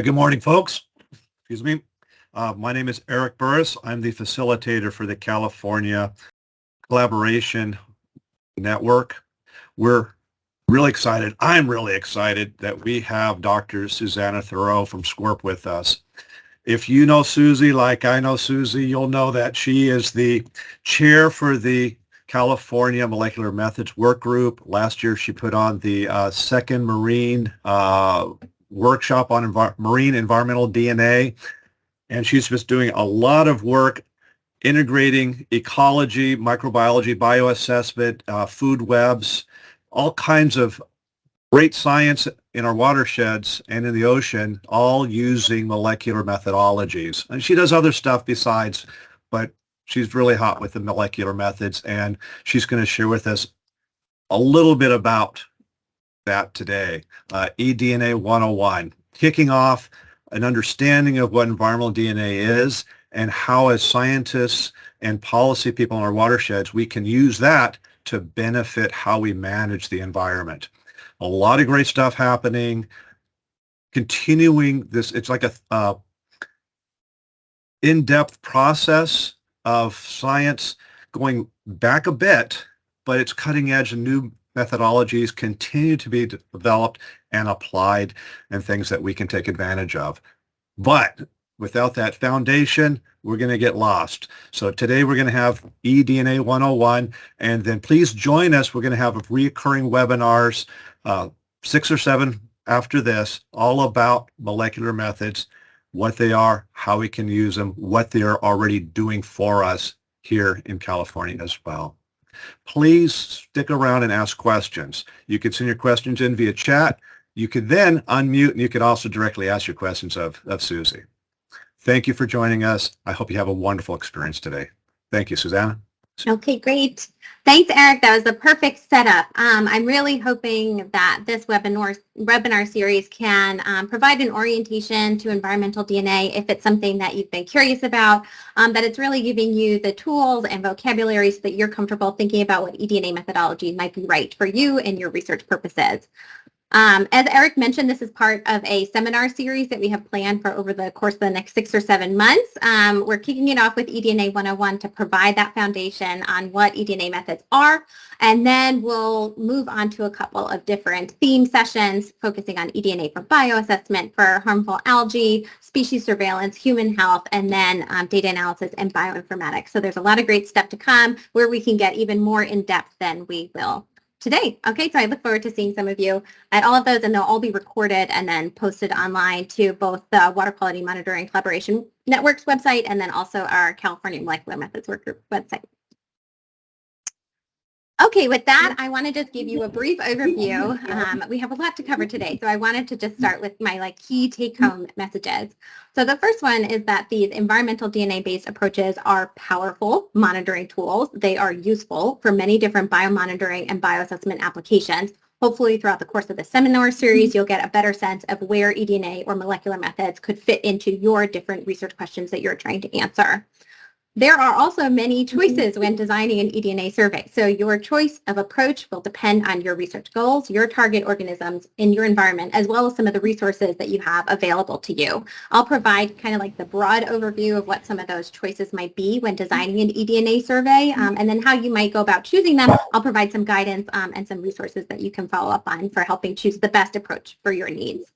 Good morning, folks. Excuse me. My name is Eric Burris. I'm the facilitator for the California Collaboration Network. We're really excited. I'm really excited that we have Dr. Susanna Theroux from SCORP with us. If you know Susie like I know Susie, you'll know that she is the chair for the California Molecular Methods Work Group. Last year, she put on the second marine workshop on marine environmental DNA, and she's just doing a lot of work integrating ecology, microbiology, bioassessment, food webs, all kinds of great science in our watersheds and in the ocean, all using molecular methodologies. And she does other stuff besides, but she's really hot with the molecular methods, and she's going to share with us a little bit about that today. eDNA101, kicking off an understanding of what environmental DNA is and how, as scientists and policy people in our watersheds, we can use that to benefit how we manage the environment. A lot of great stuff happening, continuing this. It's like a in-depth process of science going back a bit, but it's cutting edge and new methodologies continue to be developed and applied, and things that we can take advantage of. But without that foundation, we're going to get lost. So today we're going to have eDNA 101, and then please join us. We're going to have recurring webinars, 6 or 7 after this, all about molecular methods, what they are, how we can use them, what they are already doing for us here in California as well. Please stick around and ask questions. You can send your questions in via chat. You could then unmute, and you could also directly ask your questions of Susie. Thank you for joining us. I hope you have a wonderful experience today. Thank you, Susanna. Okay, great. Thanks, Eric. That was the perfect setup. I'm really hoping that this webinar series can provide an orientation to environmental DNA if it's something that you've been curious about, that it's really giving you the tools and vocabulary so that you're comfortable thinking about what eDNA methodology might be right for you and your research purposes. As Eric mentioned, this is part of a seminar series that we have planned for over the course of the next 6 or 7 months. We're kicking it off with eDNA 101 to provide that foundation on what eDNA methods are, and then we'll move on to a couple of different theme sessions focusing on eDNA for bioassessment, for harmful algae, species surveillance, human health, and then data analysis and bioinformatics. So there's a lot of great stuff to come where we can get even more in depth than we will today. Okay, so I look forward to seeing some of you at all of those, and they'll all be recorded and then posted online to both the Water Quality Monitoring Collaboration Network's website and then also our California Molecular Methods Work Group website. Okay, with that, I want to just give you a brief overview. We have a lot to cover today, so I wanted to just start with my key take-home messages. So the first one is that these environmental DNA-based approaches are powerful monitoring tools. They are useful for many different biomonitoring and bioassessment applications. Hopefully, throughout the course of the seminar series, you'll get a better sense of where eDNA or molecular methods could fit into your different research questions that you're trying to answer. There are also many choices when designing an eDNA survey. So your choice of approach will depend on your research goals, your target organisms in your environment, as well as some of the resources that you have available to you. I'll provide kind of like the broad overview of what some of those choices might be when designing an eDNA survey, and then how you might go about choosing them. I'll provide some guidance and some resources that you can follow up on for helping choose the best approach for your needs.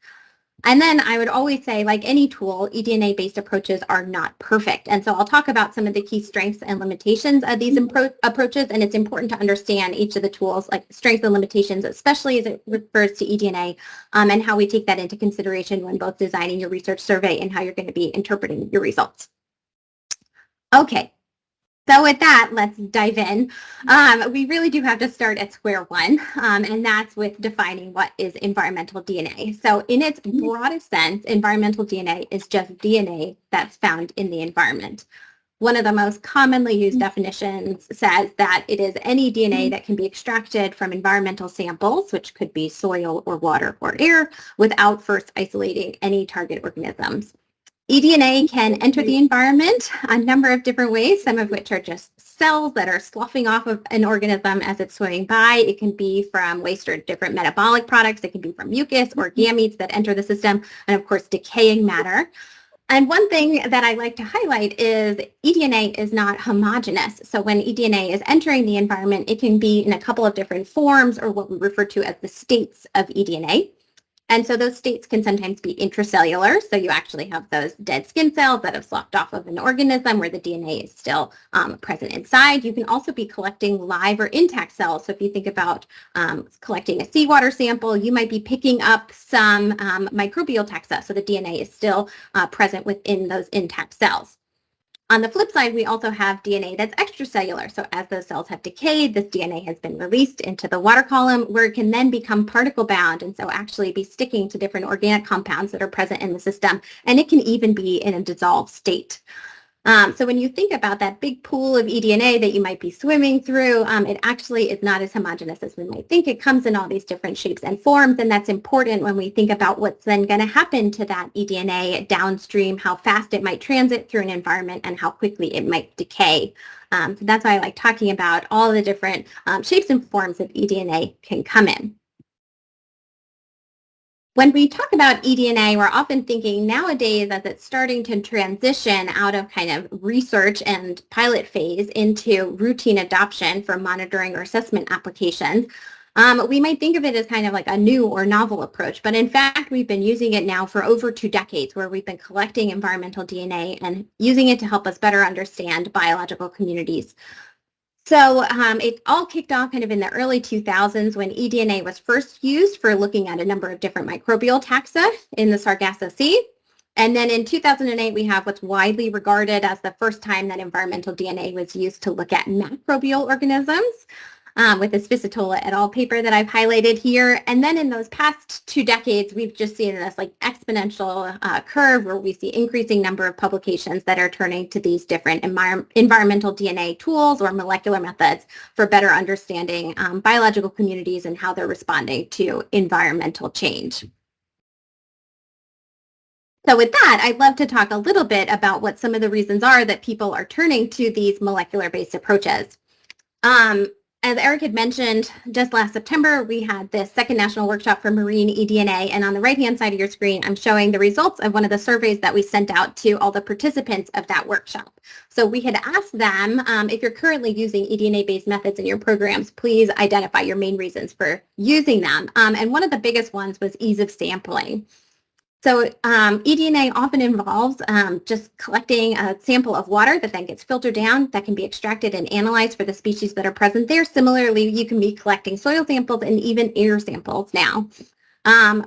And then I would always say, like any tool, eDNA-based approaches are not perfect. And so I'll talk about some of the key strengths and limitations of these approaches, and it's important to understand each of the tools, like strengths and limitations, especially as it refers to eDNA, and how we take that into consideration when both designing your research survey and how you're going to be interpreting your results. Okay. So with that, let's dive in. We really do have to start at square one, and that's with defining what is environmental DNA. So in its broadest sense, environmental DNA is just DNA that's found in the environment. One of the most commonly used definitions says that it is any DNA that can be extracted from environmental samples, which could be soil or water or air, without first isolating any target organisms. eDNA can enter the environment a number of different ways, some of which are just cells that are sloughing off of an organism as it's swimming by. It can be from waste or different metabolic products. It can be from mucus or gametes that enter the system, and of course, decaying matter. And one thing that I like to highlight is eDNA is not homogeneous. So when eDNA is entering the environment, it can be in a couple of different forms, or what we refer to as the states of eDNA. And so those states can sometimes be intracellular. So you actually have those dead skin cells that have sloughed off of an organism where the DNA is still present inside. You can also be collecting live or intact cells. So if you think about collecting a seawater sample, you might be picking up some microbial taxa. So the DNA is still present within those intact cells. On the flip side, we also have DNA that's extracellular. So as those cells have decayed, this DNA has been released into the water column where it can then become particle bound and so actually be sticking to different organic compounds that are present in the system. And it can even be in a dissolved state. So when you think about that big pool of eDNA that you might be swimming through, it actually is not as homogeneous as we might think. It comes in all these different shapes and forms, and that's important when we think about what's then going to happen to that eDNA downstream, how fast it might transit through an environment, and how quickly it might decay. So that's why I like talking about all the different shapes and forms that eDNA can come in. When we talk about eDNA, we're often thinking nowadays as it's starting to transition out of kind of research and pilot phase into routine adoption for monitoring or assessment applications. We might think of it as kind of like a new or novel approach, but in fact, we've been using it now for over 2 decades where we've been collecting environmental DNA and using it to help us better understand biological communities. So it all kicked off kind of in the early 2000s when eDNA was first used for looking at a number of different microbial taxa in the Sargasso Sea. And then in 2008, we have what's widely regarded as the first time that environmental DNA was used to look at macrobial organisms. With the Spisitola et al. Paper that I've highlighted here. And then in those past 2 decades, we've just seen this like exponential curve where we see increasing number of publications that are turning to these different environmental DNA tools or molecular methods for better understanding biological communities and how they're responding to environmental change. So with that, I'd love to talk a little bit about what some of the reasons are that people are turning to these molecular-based approaches. As Eric had mentioned, just last September, we had this second national workshop for marine eDNA, and on the right-hand side of your screen, I'm showing the results of one of the surveys that we sent out to all the participants of that workshop. So we had asked them, if you're currently using eDNA-based methods in your programs, please identify your main reasons for using them. And one of the biggest ones was ease of sampling. So eDNA often involves just collecting a sample of water that then gets filtered down, that can be extracted and analyzed for the species that are present there. Similarly, you can be collecting soil samples and even air samples now.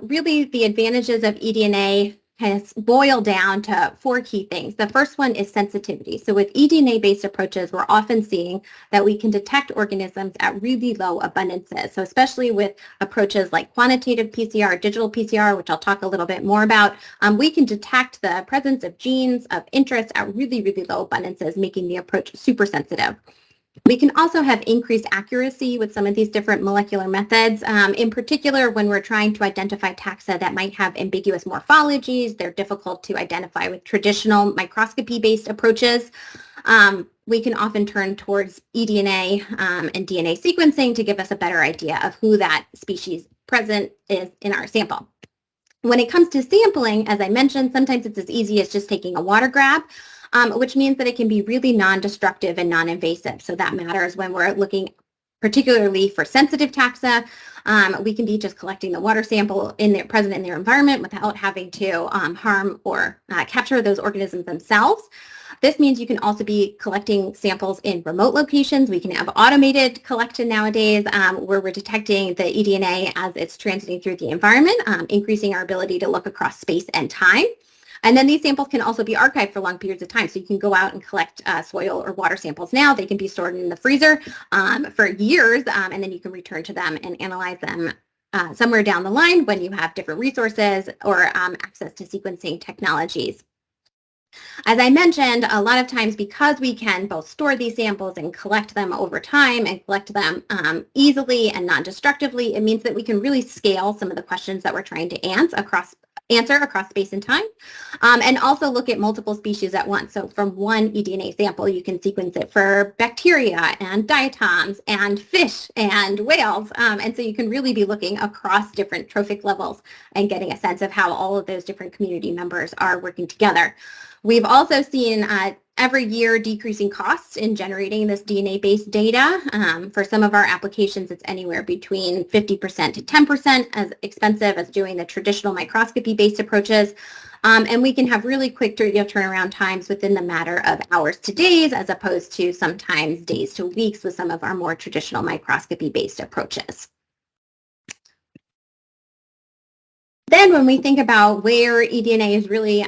Really, the advantages of eDNA kind of boil down to 4 key things. The first one is sensitivity. So with eDNA-based approaches, we're often seeing that we can detect organisms at really low abundances. So especially with approaches like quantitative PCR, digital PCR, which I'll talk a little bit more about, we can detect the presence of genes of interest at really, really low abundances, making the approach super sensitive. We can also have increased accuracy with some of these different molecular methods, in particular when we're trying to identify taxa that might have ambiguous morphologies. They're difficult to identify with traditional microscopy-based approaches. We can often turn towards eDNA and DNA sequencing to give us a better idea of who that species present is in our sample. When it comes to sampling, as I mentioned, sometimes it's as easy as just taking a water grab. Which means that it can be really non-destructive and non-invasive. So that matters when we're looking particularly for sensitive taxa. We can be just collecting the water sample present in their environment without having to harm or capture those organisms themselves. This means you can also be collecting samples in remote locations. We can have automated collection nowadays where we're detecting the eDNA as it's transiting through the environment, increasing our ability to look across space and time. And then these samples can also be archived for long periods of time. So you can go out and collect soil or water samples now. They can be stored in the freezer for years, and then you can return to them and analyze them somewhere down the line when you have different resources or access to sequencing technologies. As I mentioned, a lot of times because we can both store these samples and collect them over time and collect them easily and non-destructively, it means that we can really scale some of the questions that we're trying to answer answer across space and time, and also look at multiple species at once. So from one eDNA sample, you can sequence it for bacteria and diatoms and fish and whales. And so you can really be looking across different trophic levels and getting a sense of how all of those different community members are working together. We've also seen every year decreasing costs in generating this DNA-based data. For some of our applications, it's anywhere between 50% to 10% as expensive as doing the traditional microscopy-based approaches. And we can have really quick turnaround times within the matter of hours to days, as opposed to sometimes days to weeks with some of our more traditional microscopy-based approaches. Then when we think about where eDNA is really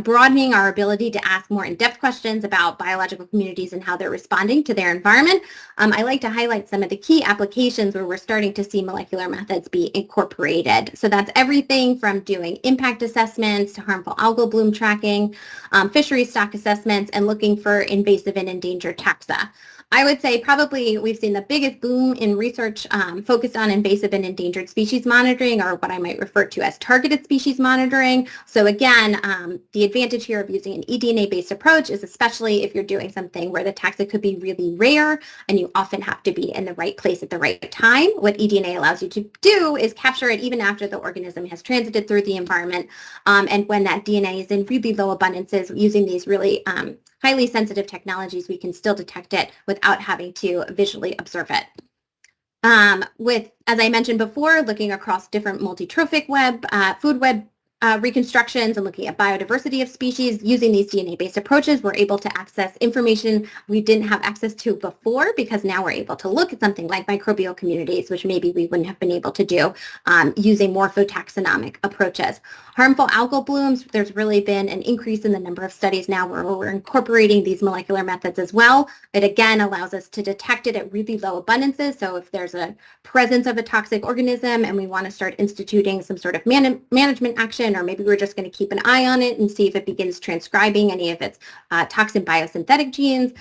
broadening our ability to ask more in-depth questions about biological communities and how they're responding to their environment, I like to highlight some of the key applications where we're starting to see molecular methods be incorporated. So that's everything from doing impact assessments to harmful algal bloom tracking, fisheries stock assessments, and looking for invasive and endangered taxa. I would say probably we've seen the biggest boom in research focused on invasive and endangered species monitoring, or what I might refer to as targeted species monitoring. So again, the advantage here of using an eDNA-based approach is especially if you're doing something where the taxa could be really rare and you often have to be in the right place at the right time. What eDNA allows you to do is capture it even after the organism has transited through the environment. And when that DNA is in really low abundances, using these really highly sensitive technologies, we can still detect it without having to visually observe it. As I mentioned before, looking across different multi-trophic web, food web reconstructions and looking at biodiversity of species, using these DNA-based approaches, we're able to access information we didn't have access to before, because now we're able to look at something like microbial communities, which maybe we wouldn't have been able to do using morphotaxonomic approaches. Harmful algal blooms, there's really been an increase in the number of studies now where we're incorporating these molecular methods as well. It again allows us to detect it at really low abundances. So if there's a presence of a toxic organism and we want to start instituting some sort of management action, or maybe we're just going to keep an eye on it and see if it begins transcribing any of its toxin biosynthetic genes,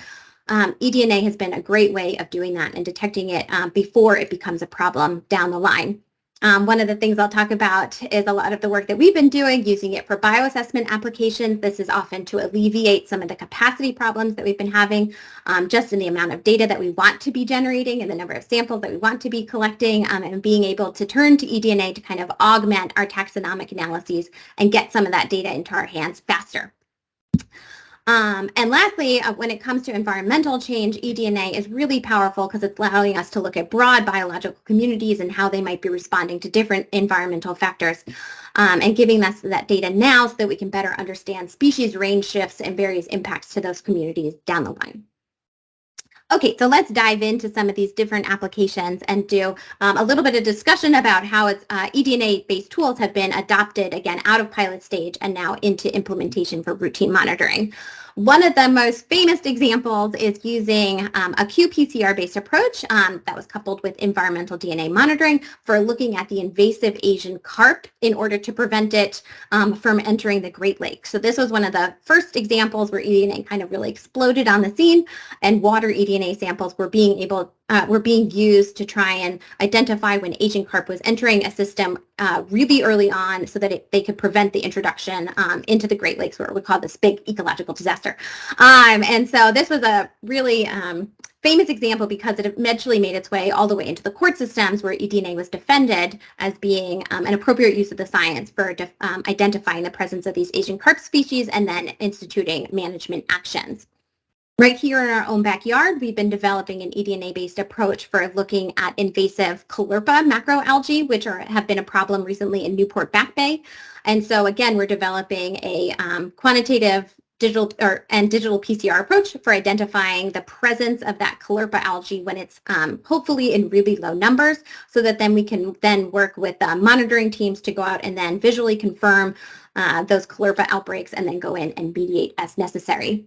eDNA has been a great way of doing that and detecting it before it becomes a problem down the line. One of the things I'll talk about is a lot of the work that we've been doing using it for bioassessment applications. This is often to alleviate some of the capacity problems that we've been having just in the amount of data that we want to be generating and the number of samples that we want to be collecting, and being able to turn to eDNA to kind of augment our taxonomic analyses and get some of that data into our hands faster. And lastly, when it comes to environmental change, eDNA is really powerful because it's allowing us to look at broad biological communities and how they might be responding to different environmental factors, and giving us that data now so that we can better understand species range shifts and various impacts to those communities down the line. Okay, so let's dive into some of these different applications and do a little bit of discussion about how its eDNA-based tools have been adopted, again, out of pilot stage and now into implementation for routine monitoring. One of the most famous examples is using a qPCR-based approach that was coupled with environmental DNA monitoring for looking at the invasive Asian carp in order to prevent it from entering the Great Lakes. So this was one of the first examples where eDNA kind of really exploded on the scene, and water eDNA samples were being used to try and identify when Asian carp was entering a system really early on, so that they could prevent the introduction into the Great Lakes, where we call this big ecological disaster. And so this was a really famous example because it eventually made its way all the way into the court systems, where eDNA was defended as being an appropriate use of the science for identifying the presence of these Asian carp species and then instituting management actions. Right here in our own backyard, we've been developing an eDNA-based approach for looking at invasive caulerpa macroalgae, which have been a problem recently in Newport Back Bay. And so again, we're developing a quantitative digital PCR approach for identifying the presence of that caulerpa algae when it's hopefully in really low numbers, so that then we can then work with monitoring teams to go out and then visually confirm those caulerpa outbreaks and then go in and mediate as necessary.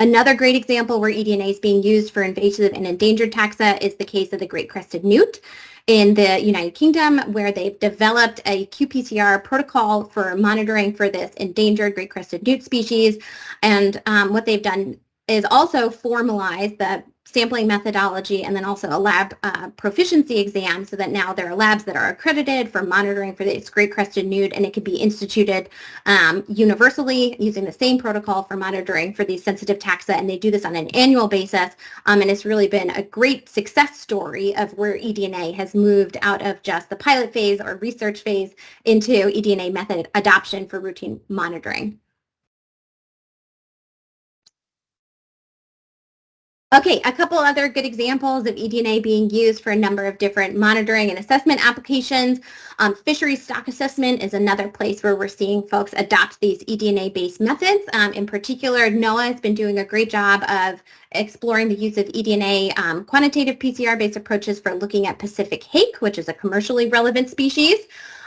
Another great example where eDNA is being used for invasive and endangered taxa is the case of the great crested newt in the United Kingdom, where they've developed a qPCR protocol for monitoring for this endangered great crested newt species. And what they've done is also formalize the sampling methodology, and then also a lab proficiency exam, so that now there are labs that are accredited for monitoring for this great crested newt, and it could be instituted universally using the same protocol for monitoring for these sensitive taxa, and they do this on an annual basis, and it's really been a great success story of where eDNA has moved out of just the pilot phase or research phase into eDNA method adoption for routine monitoring. Okay, a couple other good examples of eDNA being used for a number of different monitoring and assessment applications. Fisheries stock assessment is another place where we're seeing folks adopt these eDNA-based methods. In particular, NOAA has been doing a great job of exploring the use of eDNA quantitative PCR-based approaches for looking at Pacific hake, which is a commercially relevant species.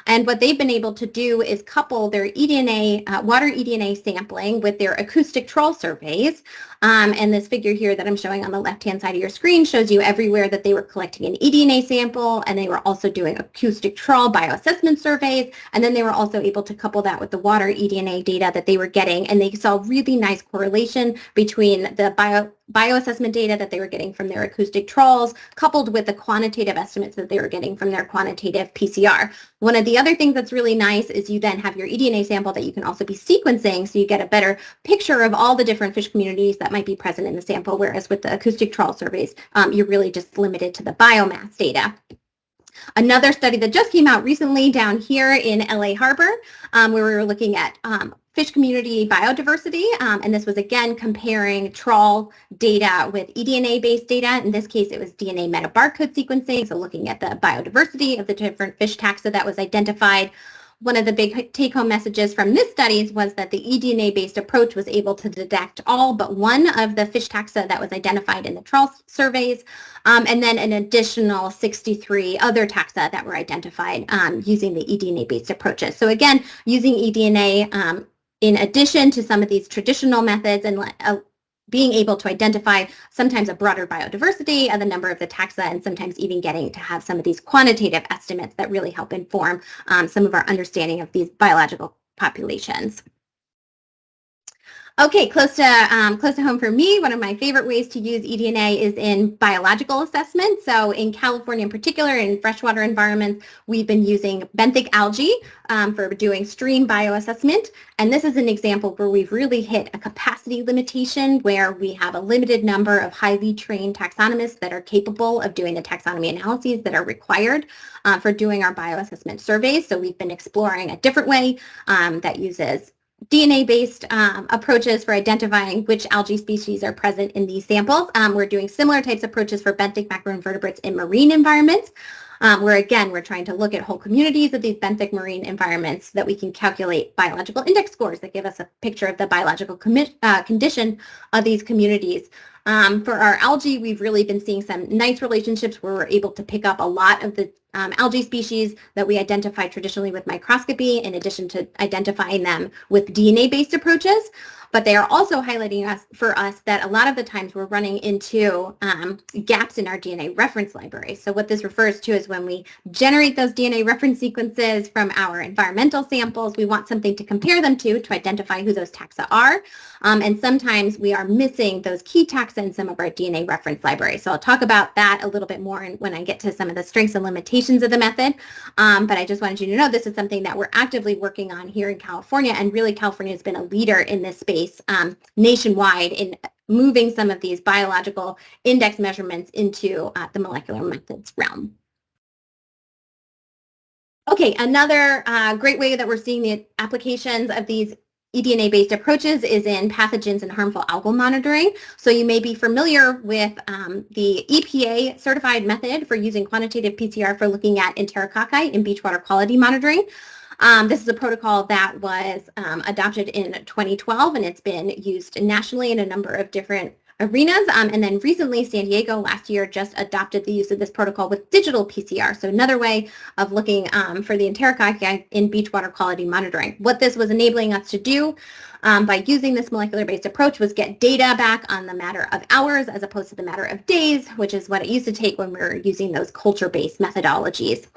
And what they've been able to do is couple their eDNA, water eDNA sampling with their acoustic trawl surveys. And this figure here that I'm showing on the left-hand side of your screen shows you everywhere that they were collecting an eDNA sample, and they were also doing acoustic trawl bioassessment surveys, and then they were also able to couple that with the water eDNA data that they were getting, and they saw really nice correlation between the bioassessment data that they were getting from their acoustic trawls, coupled with the quantitative estimates that they were getting from their quantitative PCR. One of the other things that's really nice is you then have your eDNA sample that you can also be sequencing, so you get a better picture of all the different fish communities that might be present in the sample, whereas with the acoustic trawl surveys, you're really just limited to the biomass data. Another study that just came out recently down here in LA Harbor, where we were looking at fish community biodiversity, and this was again comparing trawl data with eDNA-based data. In this case, it was DNA metabarcode sequencing, so looking at the biodiversity of the different fish taxa that was identified. One of the big take-home messages from this study was that the eDNA-based approach was able to detect all but one of the fish taxa that was identified in the trawl surveys, and then an additional 63 other taxa that were identified using the eDNA-based approaches. So again, using eDNA in addition to some of these traditional methods and being able to identify sometimes a broader biodiversity of the number of the taxa, and sometimes even getting to have some of these quantitative estimates that really help inform some of our understanding of these biological populations. Okay, close to home for me, one of my favorite ways to use eDNA is in biological assessment. So in California in particular, in freshwater environments, we've been using benthic algae for doing stream bioassessment. And this is an example where we've really hit a capacity limitation where we have a limited number of highly trained taxonomists that are capable of doing the taxonomy analyses that are required for doing our bioassessment surveys. So we've been exploring a different way that uses DNA-based approaches for identifying which algae species are present in these samples. We're doing similar types of approaches for benthic macroinvertebrates in marine environments, where again, we're trying to look at whole communities of these benthic marine environments so that we can calculate biological index scores that give us a picture of the biological condition of these communities. For our algae, we've really been seeing some nice relationships where we're able to pick up a lot of the algae species that we identify traditionally with microscopy, in addition to identifying them with DNA-based approaches. But they are also highlighting for us that a lot of the times we're running into gaps in our DNA reference library. So what this refers to is when we generate those DNA reference sequences from our environmental samples, we want something to compare them to identify who those taxa are. And sometimes we are missing those key taxa in some of our DNA reference library. So I'll talk about that a little bit more when I get to some of the strengths and limitations of the method. But I just wanted you to know this is something that we're actively working on here in California, and really California has been a leader in this space nationwide in moving some of these biological index measurements into the molecular methods realm. Okay, another great way that we're seeing the applications of these eDNA-based approaches is in pathogens and harmful algal monitoring. So you may be familiar with the EPA certified method for using quantitative PCR for looking at enterococci in beachwater quality monitoring. This is a protocol that was adopted in 2012, and it's been used nationally in a number of different arenas. And then recently, San Diego last year just adopted the use of this protocol with digital PCR. So another way of looking for the enterococci in beachwater quality monitoring. What this was enabling us to do by using this molecular-based approach was get data back on the matter of hours as opposed to the matter of days, which is what it used to take when we were using those culture-based methodologies.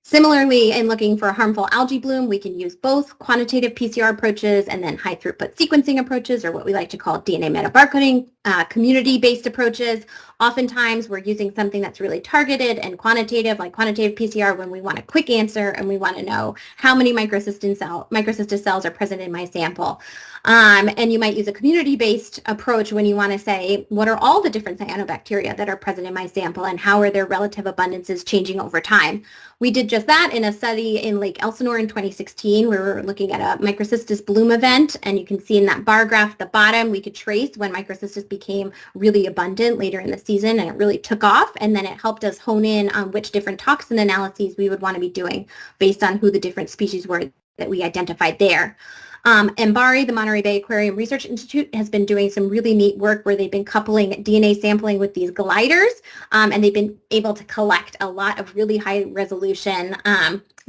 Similarly, in looking for harmful algae bloom, we can use both quantitative PCR approaches and then high throughput sequencing approaches, or what we like to call DNA metabarcoding, community-based approaches. Oftentimes, we're using something that's really targeted and quantitative, like quantitative PCR, when we want a quick answer and we want to know how many microcystis cells are present in my sample. And you might use a community-based approach when you want to say, what are all the different cyanobacteria that are present in my sample and how are their relative abundances changing over time? We did just that in a study in Lake Elsinore in 2016, where we were looking at a microcystis bloom event, and you can see in that bar graph at the bottom, we could trace when microcystis became really abundant later in the season, and it really took off, and then it helped us hone in on which different toxin analyses we would want to be doing based on who the different species were that we identified there. MBARI, the Monterey Bay Aquarium Research Institute, has been doing some really neat work where they've been coupling DNA sampling with these gliders, and they've been able to collect a lot of really high resolution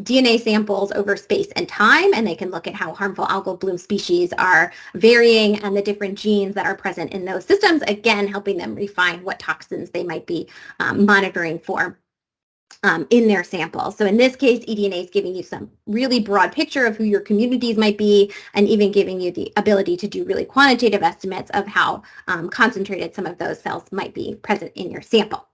DNA samples over space and time, and they can look at how harmful algal bloom species are varying and the different genes that are present in those systems, again, helping them refine what toxins they might be monitoring for in their sample. So in this case, eDNA is giving you some really broad picture of who your communities might be, and even giving you the ability to do really quantitative estimates of how concentrated some of those cells might be present in your sample.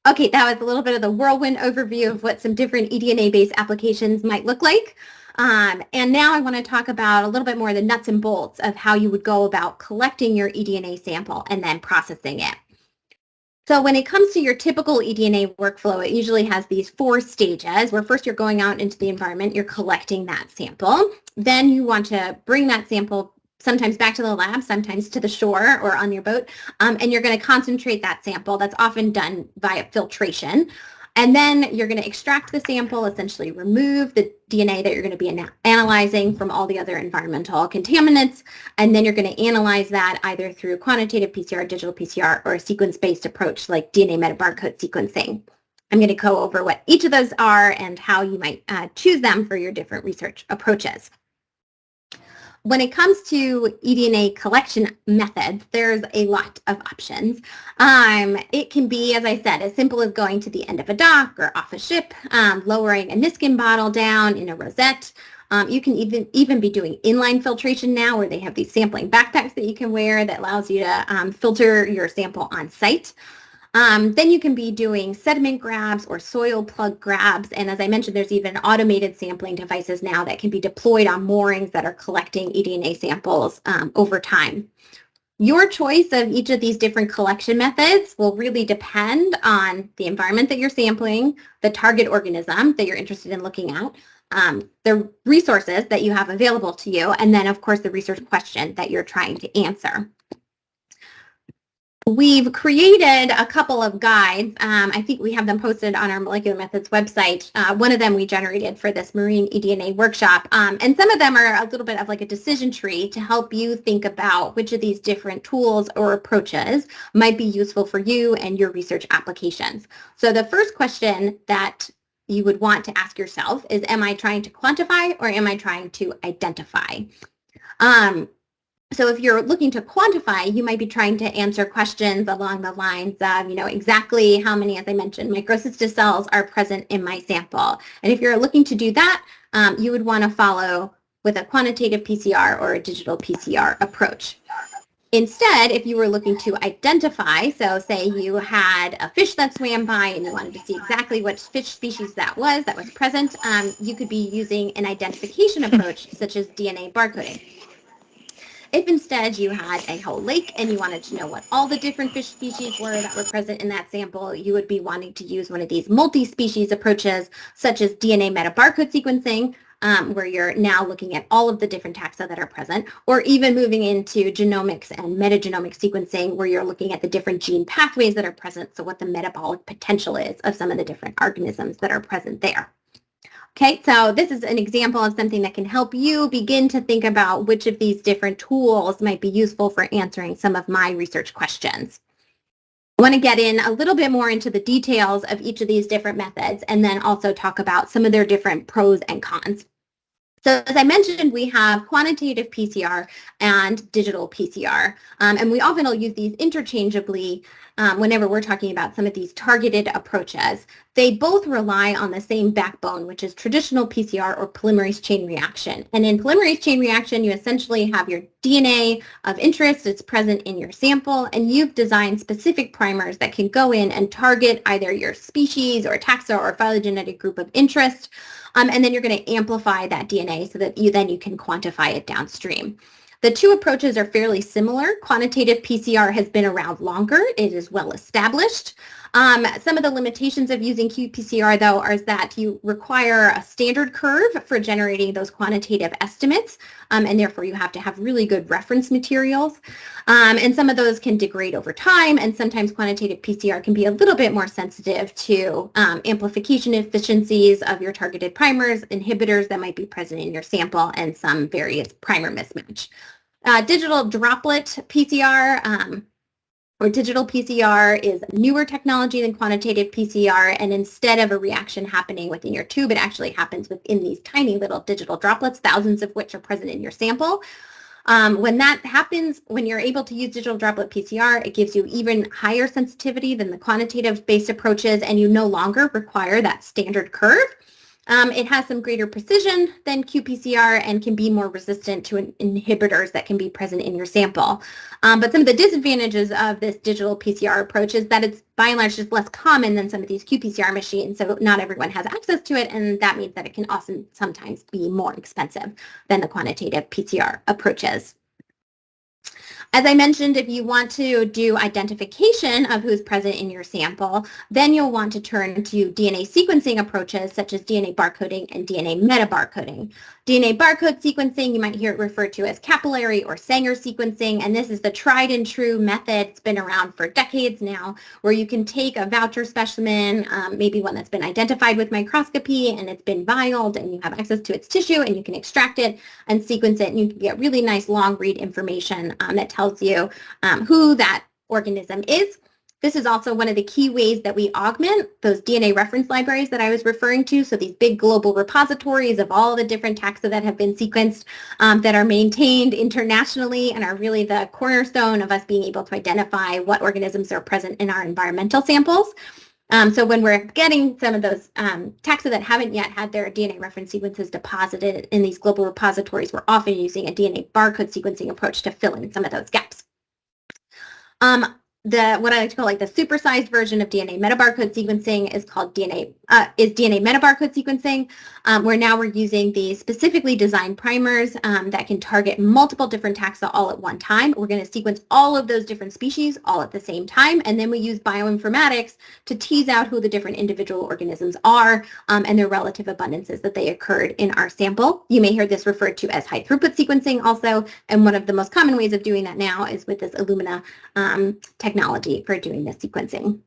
Okay, that was a little bit of the whirlwind overview of what some different eDNA-based applications might look like. And now I want to talk about a little bit more of the nuts and bolts of how you would go about collecting your eDNA sample and then processing it. So when it comes to your typical eDNA workflow, it usually has these 4 stages, where first you're going out into the environment, you're collecting that sample. Then you want to bring that sample sometimes back to the lab, sometimes to the shore or on your boat, and you're going to concentrate that sample. That's often done via filtration. And then you're going to extract the sample, essentially remove the DNA that you're going to be analyzing from all the other environmental contaminants. And then you're going to analyze that either through quantitative PCR, digital PCR, or a sequence-based approach like DNA metabarcode sequencing. I'm going to go over what each of those are and how you might choose them for your different research approaches. When it comes to eDNA collection methods, there's a lot of options. It can be, as I said, as simple as going to the end of a dock or off a ship, lowering a Niskin bottle down in a rosette. You can even be doing inline filtration now, where they have these sampling backpacks that you can wear that allows you to filter your sample on site. Then you can be doing sediment grabs or soil plug grabs. And as I mentioned, there's even automated sampling devices now that can be deployed on moorings that are collecting eDNA samples over time. Your choice of each of these different collection methods will really depend on the environment that you're sampling, the target organism that you're interested in looking at, the resources that you have available to you, and then, of course, the research question that you're trying to answer. We've created a couple of guides. I think we have them posted on our Molecular Methods website. One of them we generated for this marine eDNA workshop. And some of them are a little bit of like a decision tree to help you think about which of these different tools or approaches might be useful for you and your research applications. So the first question that you would want to ask yourself is, am I trying to quantify or am I trying to identify? So if you're looking to quantify, you might be trying to answer questions along the lines of, exactly how many, as I mentioned, microcystis cells are present in my sample. And if you're looking to do that, you would want to follow with a quantitative PCR or a digital PCR approach. Instead, if you were looking to identify, so say you had a fish that swam by and you wanted to see exactly which fish species that was present, you could be using an identification approach such as DNA barcoding. If instead you had a whole lake and you wanted to know what all the different fish species were that were present in that sample, you would be wanting to use one of these multi-species approaches, such as DNA metabarcode sequencing, where you're now looking at all of the different taxa that are present, or even moving into genomics and metagenomics sequencing, where you're looking at the different gene pathways that are present, so what the metabolic potential is of some of the different organisms that are present there. Okay, so this is an example of something that can help you begin to think about which of these different tools might be useful for answering some of my research questions. I want to get in a little bit more into the details of each of these different methods and then also talk about some of their different pros and cons. So as I mentioned, we have quantitative PCR and digital PCR, and we often will use these interchangeably. whenever we're talking about some of these targeted approaches, they both rely on the same backbone, which is traditional PCR or polymerase chain reaction. And in polymerase chain reaction, you essentially have your DNA of interest that's present in your sample, and you've designed specific primers that can go in and target either your species or taxa or phylogenetic group of interest. And then you're going to amplify that DNA so that you can quantify it downstream. The two approaches are fairly similar. Quantitative PCR has been around longer. It is well established. Some of the limitations of using qPCR, though, are that you require a standard curve for generating those quantitative estimates, and therefore you have to have really good reference materials. And some of those can degrade over time, and sometimes quantitative PCR can be a little bit more sensitive to amplification efficiencies of your targeted primers, inhibitors that might be present in your sample, and some various primer mismatch. Digital droplet PCR or digital PCR is newer technology than quantitative PCR, and instead of a reaction happening within your tube, it actually happens within these tiny little digital droplets, thousands of which are present in your sample. When that happens, when you're able to use digital droplet PCR, it gives you even higher sensitivity than the quantitative-based approaches, and you no longer require that standard curve. It has some greater precision than qPCR and can be more resistant to inhibitors that can be present in your sample. But some of the disadvantages of this digital PCR approach is that it's by and large just less common than some of these qPCR machines, so not everyone has access to it, and that means that it can also sometimes be more expensive than the quantitative PCR approaches. As I mentioned, if you want to do identification of who's present in your sample, then you'll want to turn to DNA sequencing approaches such as DNA barcoding and DNA metabarcoding. DNA barcode sequencing, you might hear it referred to as capillary or Sanger sequencing, and this is the tried and true method. It's been around for decades now, where you can take a voucher specimen, maybe one that's been identified with microscopy, and it's been vialed, and you have access to its tissue, and you can extract it and sequence it, and you can get really nice long read information that tells you who that organism is. This is also one of the key ways that we augment those DNA reference libraries that I was referring to. So these big global repositories of all the different taxa that have been sequenced that are maintained internationally and are really the cornerstone of us being able to identify what organisms are present in our environmental samples. So when we're getting some of those taxa that haven't yet had their DNA reference sequences deposited in these global repositories, we're often using a DNA barcode sequencing approach to fill in some of those gaps. What I like to call like the supersized version of DNA metabarcode sequencing is called DNA metabarcode sequencing, where now we're using these specifically designed primers that can target multiple different taxa all at one time. We're going to sequence all of those different species all at the same time, and then we use bioinformatics to tease out who the different individual organisms are and their relative abundances that they occurred in our sample. You may hear this referred to as high throughput sequencing also, and one of the most common ways of doing that now is with this Illumina technology for doing this sequencing.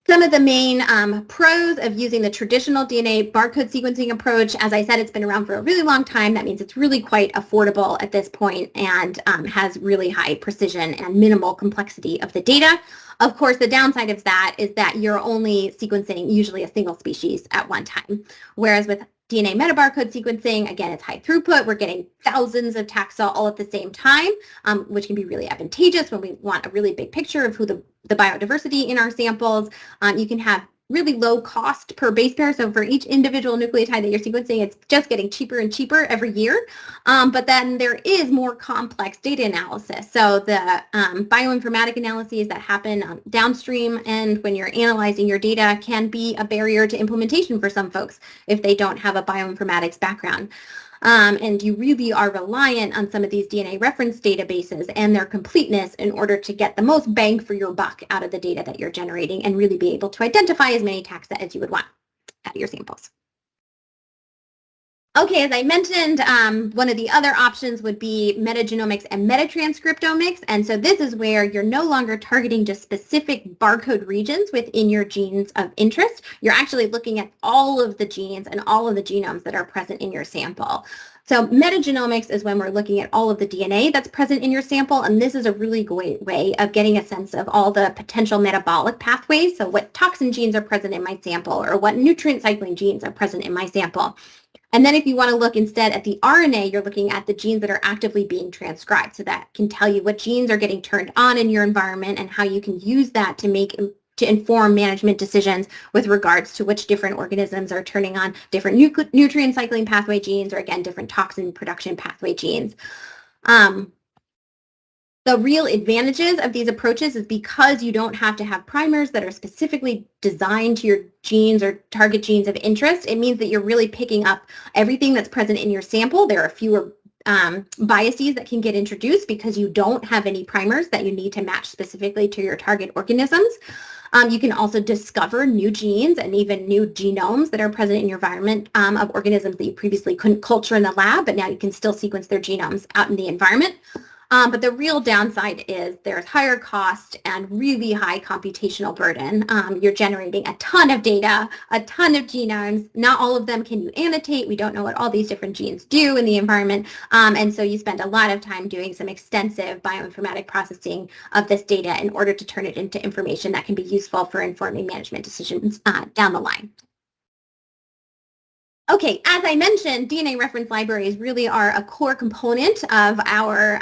Some of the main pros of using the traditional DNA barcode sequencing approach, as I said, it's been around for a really long time. That means it's really quite affordable at this point and has really high precision and minimal complexity of the data. Of course, the downside of that is that you're only sequencing usually a single species at one time, whereas with DNA metabarcode sequencing, again, it's high throughput. We're getting thousands of taxa all at the same time, which can be really advantageous when we want a really big picture of who the biodiversity in our samples. You can have really low cost per base pair. So for each individual nucleotide that you're sequencing, it's just getting cheaper and cheaper every year. But then there is more complex data analysis. So the bioinformatic analyses that happen downstream and when you're analyzing your data can be a barrier to implementation for some folks if they don't have a bioinformatics background. And you really are reliant on some of these DNA reference databases and their completeness in order to get the most bang for your buck out of the data that you're generating and really be able to identify as many taxa as you would want out of your samples. Okay, as I mentioned, one of the other options would be metagenomics and metatranscriptomics. And so this is where you're no longer targeting just specific barcode regions within your genes of interest. You're actually looking at all of the genes and all of the genomes that are present in your sample. So metagenomics is when we're looking at all of the DNA that's present in your sample, and this is a really great way of getting a sense of all the potential metabolic pathways, so what toxin genes are present in my sample or what nutrient cycling genes are present in my sample. And then if you want to look instead at the RNA, you're looking at the genes that are actively being transcribed. So that can tell you what genes are getting turned on in your environment and how you can use that to inform management decisions with regards to which different organisms are turning on different nutrient cycling pathway genes or, again, different toxin production pathway genes. The real advantages of these approaches is because you don't have to have primers that are specifically designed to your genes or target genes of interest. It means that you're really picking up everything that's present in your sample. There are fewer biases that can get introduced because you don't have any primers that you need to match specifically to your target organisms. You can also discover new genes and even new genomes that are present in your environment of organisms that you previously couldn't culture in the lab, but now you can still sequence their genomes out in the environment. But the real downside is there's higher cost and really high computational burden. You're generating a ton of data, a ton of genomes. Not all of them can you annotate. We don't know what all these different genes do in the environment. And so you spend a lot of time doing some extensive bioinformatic processing of this data in order to turn it into information that can be useful for informing management decisions down the line. Okay, as I mentioned, DNA reference libraries really are a core component of our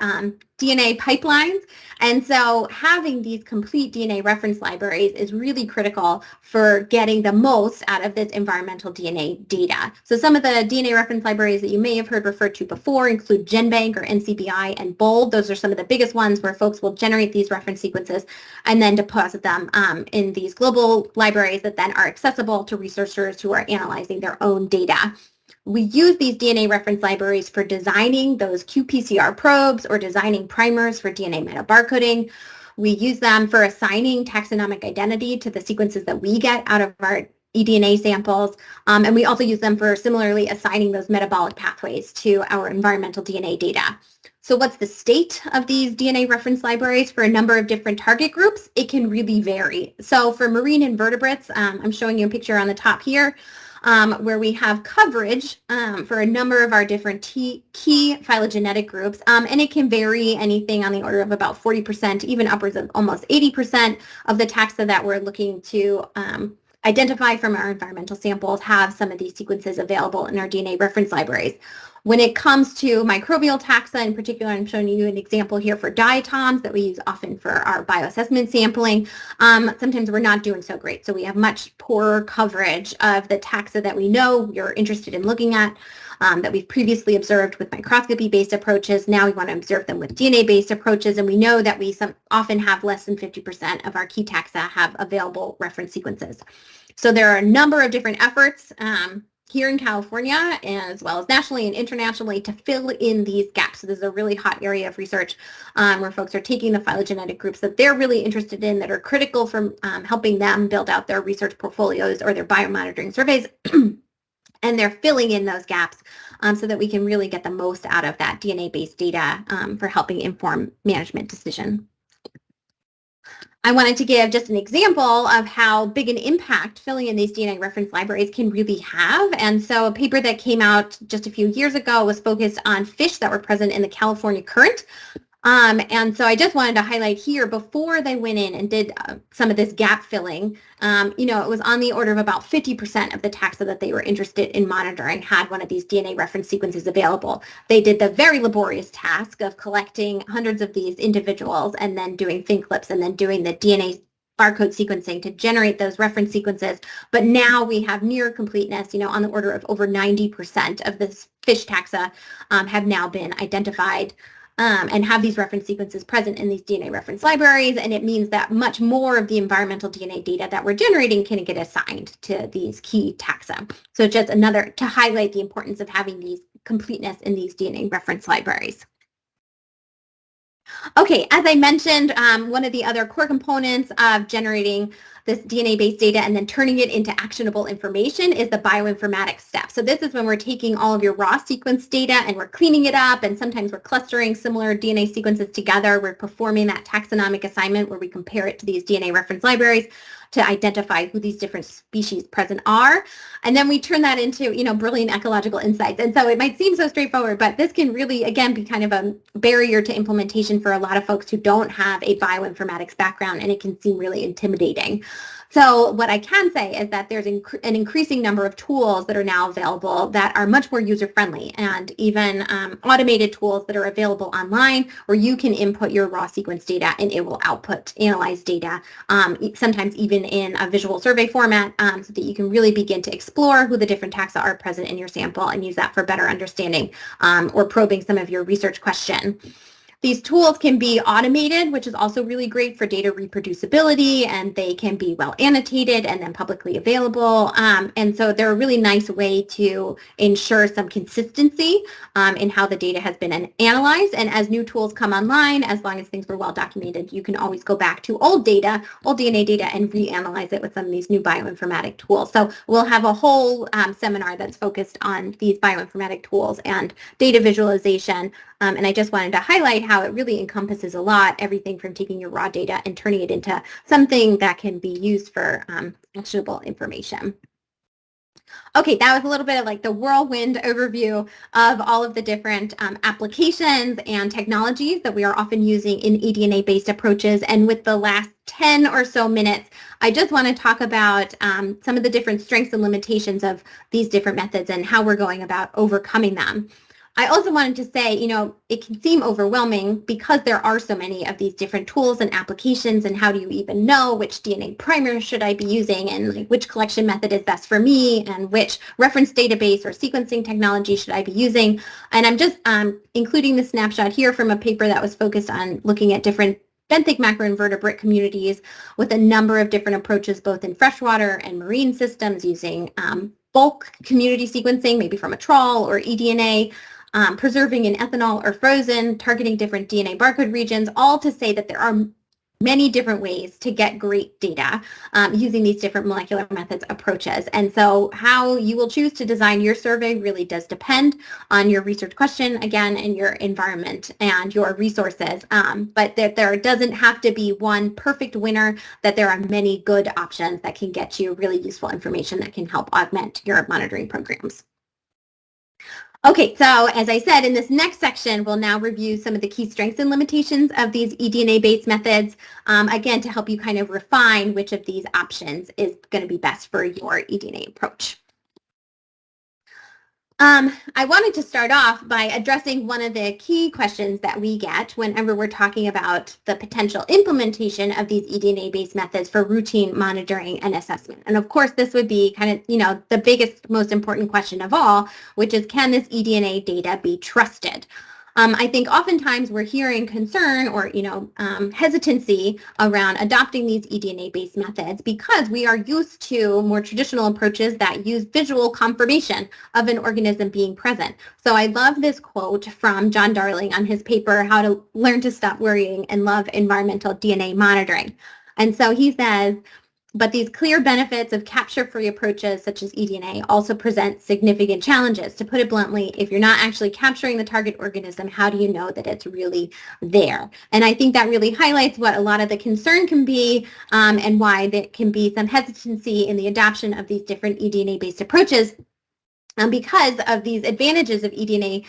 DNA pipelines. And so having these complete DNA reference libraries is really critical for getting the most out of this environmental DNA data. So some of the DNA reference libraries that you may have heard referred to before include GenBank or NCBI and BOLD. Those are some of the biggest ones where folks will generate these reference sequences and then deposit them in these global libraries that then are accessible to researchers who are analyzing their own data. We use these DNA reference libraries for designing those qPCR probes or designing primers for DNA metabarcoding. We use them for assigning taxonomic identity to the sequences that we get out of our eDNA samples. And we also use them for similarly assigning those metabolic pathways to our environmental DNA data. So what's the state of these DNA reference libraries for a number of different target groups? It can really vary. So for marine invertebrates, I'm showing you a picture on the top here, where we have coverage for a number of our different key phylogenetic groups, and it can vary anything on the order of about 40%, even upwards of almost 80% of the taxa that we're looking to identify from our environmental samples have some of these sequences available in our DNA reference libraries. When it comes to microbial taxa in particular, I'm showing you an example here for diatoms that we use often for our bioassessment sampling. Sometimes we're not doing so great. So we have much poorer coverage of the taxa that we know you're interested in looking at, that we've previously observed with microscopy-based approaches. Now we want to observe them with DNA-based approaches, and we know that we often have less than 50% of our key taxa have available reference sequences. So there are a number of different efforts here in California, as well as nationally and internationally, to fill in these gaps. So this is a really hot area of research where folks are taking the phylogenetic groups that they're really interested in, that are critical for helping them build out their research portfolios or their biomonitoring surveys, and they're filling in those gaps so that we can really get the most out of that DNA-based data for helping inform management decision. I wanted to give just an example of how big an impact filling in these DNA reference libraries can really have. And so a paper that came out just a few years ago was focused on fish that were present in the California current. And so I just wanted to highlight here, before they went in and did some of this gap filling, it was on the order of about 50% of the taxa that they were interested in monitoring had one of these DNA reference sequences available. They did the very laborious task of collecting hundreds of these individuals and then doing thin clips and then doing the DNA barcode sequencing to generate those reference sequences. But now we have near completeness, on the order of over 90% of this fish taxa have now been identified and have these reference sequences present in these DNA reference libraries, and it means that much more of the environmental DNA data that we're generating can get assigned to these key taxa. So just another to highlight the importance of having these completeness in these DNA reference libraries. Okay, as I mentioned, one of the other core components of generating this DNA-based data and then turning it into actionable information is the bioinformatics step. So this is when we're taking all of your raw sequence data and we're cleaning it up, and sometimes we're clustering similar DNA sequences together. We're performing that taxonomic assignment where we compare it to these DNA reference libraries to identify who these different species present are. And then we turn that into, brilliant ecological insights. And so it might seem so straightforward, but this can really, again, be kind of a barrier to implementation for a lot of folks who don't have a bioinformatics background, and it can seem really intimidating. So what I can say is that there's an increasing number of tools that are now available that are much more user-friendly, and even automated tools that are available online where you can input your raw sequence data and it will output analyzed data, sometimes even in a visual survey format, so that you can really begin to explore who the different taxa are present in your sample and use that for better understanding or probing some of your research question. These tools can be automated, which is also really great for data reproducibility, and they can be well annotated and then publicly available. And so they're a really nice way to ensure some consistency in how the data has been analyzed. And as new tools come online, as long as things were well documented, you can always go back to old data, old DNA data, and reanalyze it with some of these new bioinformatic tools. So we'll have a whole seminar that's focused on these bioinformatic tools and data visualization. And I just wanted to highlight how it really encompasses a lot, everything from taking your raw data and turning it into something that can be used for actionable information. Okay, that was a little bit of like the whirlwind overview of all of the different applications and technologies that we are often using in eDNA-based approaches. And with the last 10 or so minutes, I just want to talk about some of the different strengths and limitations of these different methods and how we're going about overcoming them. I also wanted to say, it can seem overwhelming because there are so many of these different tools and applications, and how do you even know which DNA primer should I be using, and like which collection method is best for me, and which reference database or sequencing technology should I be using. And I'm just including the snapshot here from a paper that was focused on looking at different benthic macroinvertebrate communities with a number of different approaches, both in freshwater and marine systems, using bulk community sequencing, maybe from a trawl or eDNA, preserving in ethanol or frozen, targeting different DNA barcode regions, all to say that there are many different ways to get great data using these different molecular methods approaches. And so how you will choose to design your survey really does depend on your research question, again, and your environment and your resources. But that there doesn't have to be one perfect winner, that there are many good options that can get you really useful information that can help augment your monitoring programs. Okay, so as I said, in this next section, we'll now review some of the key strengths and limitations of these eDNA-based methods, again, to help you kind of refine which of these options is going to be best for your eDNA approach. I wanted to start off by addressing one of the key questions that we get whenever we're talking about the potential implementation of these eDNA-based methods for routine monitoring and assessment. And of course, this would be kind of, the biggest, most important question of all, which is, can this eDNA data be trusted? I think oftentimes we're hearing concern or, hesitancy around adopting these eDNA-based methods because we are used to more traditional approaches that use visual confirmation of an organism being present. So I love this quote from John Darling on his paper, How to Learn to Stop Worrying and Love Environmental DNA Monitoring. And so he says, but these clear benefits of capture-free approaches such as eDNA also present significant challenges. To put it bluntly, if you're not actually capturing the target organism, how do you know that it's really there? And I think that really highlights what a lot of the concern can be and why there can be some hesitancy in the adoption of these different eDNA-based approaches. Because of these advantages of eDNA,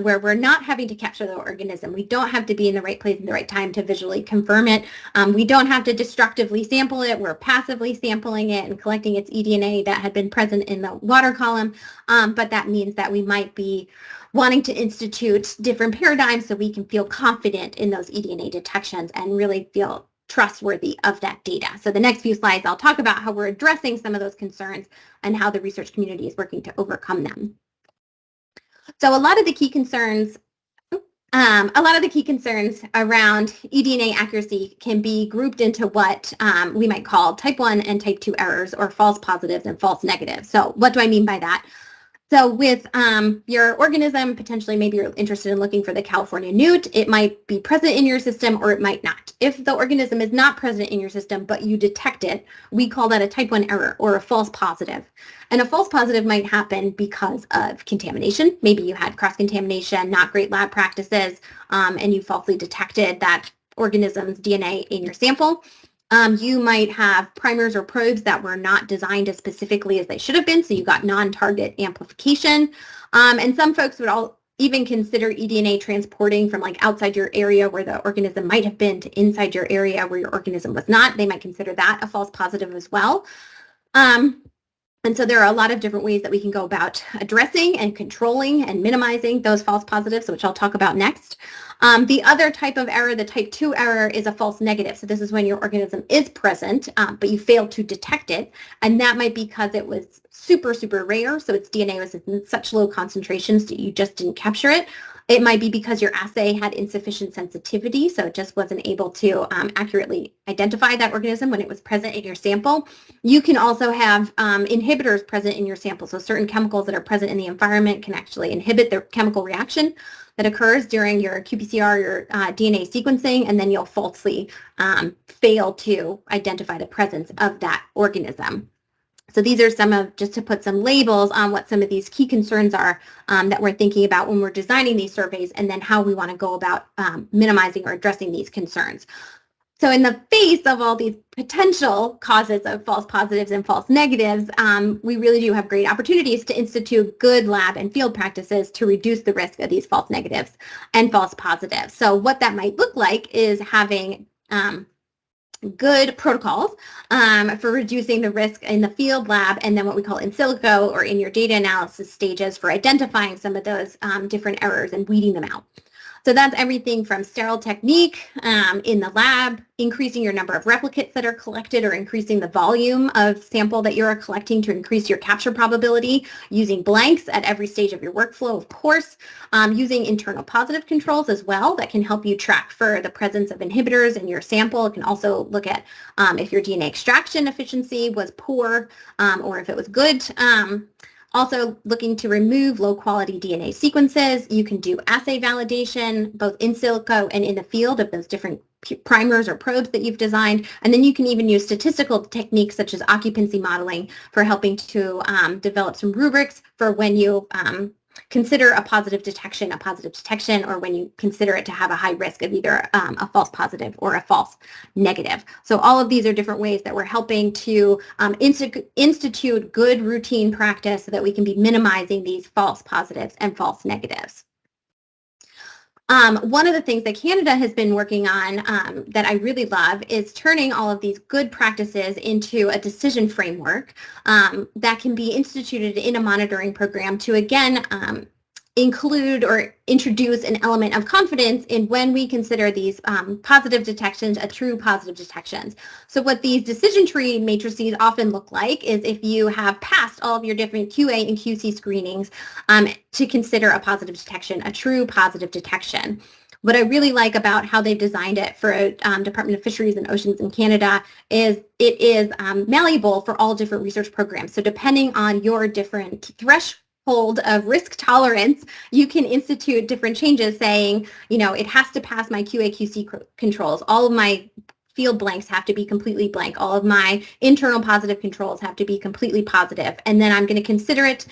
where we're not having to capture the organism. We don't have to be in the right place at the right time to visually confirm it. We don't have to destructively sample it. We're passively sampling it and collecting its eDNA that had been present in the water column. But that means that we might be wanting to institute different paradigms so we can feel confident in those eDNA detections and really feel trustworthy of that data. So the next few slides, I'll talk about how we're addressing some of those concerns and how the research community is working to overcome them. So a lot of the key concerns around eDNA accuracy can be grouped into what we might call type 1 and type 2 errors, or false positives and false negatives. So what do I mean by that? So with your organism, potentially maybe you're interested in looking for the California newt. It might be present in your system or it might not. If the organism is not present in your system, but you detect it, we call that a type 1 error or a false positive. And a false positive might happen because of contamination. Maybe you had cross-contamination, not great lab practices, and you falsely detected that organism's DNA in your sample. You might have primers or probes that were not designed as specifically as they should have been, so you got non-target amplification. And some folks would even consider eDNA transporting from like outside your area where the organism might have been to inside your area where your organism was not. They might consider that a false positive as well. And so there are a lot of different ways that we can go about addressing and controlling and minimizing those false positives, which I'll talk about next. The other type of error, the type 2 error, is a false negative. So this is when your organism is present, but you failed to detect it. And that might be because it was super, super rare. So its DNA was in such low concentrations that you just didn't capture it. It might be because your assay had insufficient sensitivity, so it just wasn't able to accurately identify that organism when it was present in your sample. You can also have inhibitors present in your sample. So certain chemicals that are present in the environment can actually inhibit the chemical reaction that occurs during your qPCR, your DNA sequencing, and then you'll falsely fail to identify the presence of that organism. So these are some of, just to put some labels on what some of these key concerns are that we're thinking about when we're designing these surveys, and then how we want to go about minimizing or addressing these concerns. So in the face of all these potential causes of false positives and false negatives, we really do have great opportunities to institute good lab and field practices to reduce the risk of these false negatives and false positives. So what that might look like is having good protocols for reducing the risk in the field lab, and then what we call in silico or in your data analysis stages for identifying some of those different errors and weeding them out. So that's everything from sterile technique in the lab, increasing your number of replicates that are collected, or increasing the volume of sample that you're collecting to increase your capture probability, using blanks at every stage of your workflow, of course, using internal positive controls as well that can help you track for the presence of inhibitors in your sample. It can also look at if your DNA extraction efficiency was poor or if it was good. Also looking to remove low-quality DNA sequences. You can do assay validation, both in silico and in the field, of those different primers or probes that you've designed. And then you can even use statistical techniques such as occupancy modeling for helping to develop some rubrics for when you consider a positive detection, or when you consider it to have a high risk of either a false positive or a false negative. So all of these are different ways that we're helping to institute good routine practice so that we can be minimizing these false positives and false negatives. One of the things that Canada has been working on that I really love is turning all of these good practices into a decision framework that can be instituted in a monitoring program to, again, include or introduce an element of confidence in when we consider these positive detections a true positive detections. So what these decision tree matrices often look like is if you have passed all of your different QA and QC screenings to consider a positive detection a true positive detection. What I really like about how they've designed it for Department of Fisheries and Oceans in Canada is it is malleable for all different research programs. So depending on your different threshold of risk tolerance, you can institute different changes saying, you know, it has to pass my QA/QC controls. All of my field blanks have to be completely blank. All of my internal positive controls have to be completely positive. And then I'm going to consider it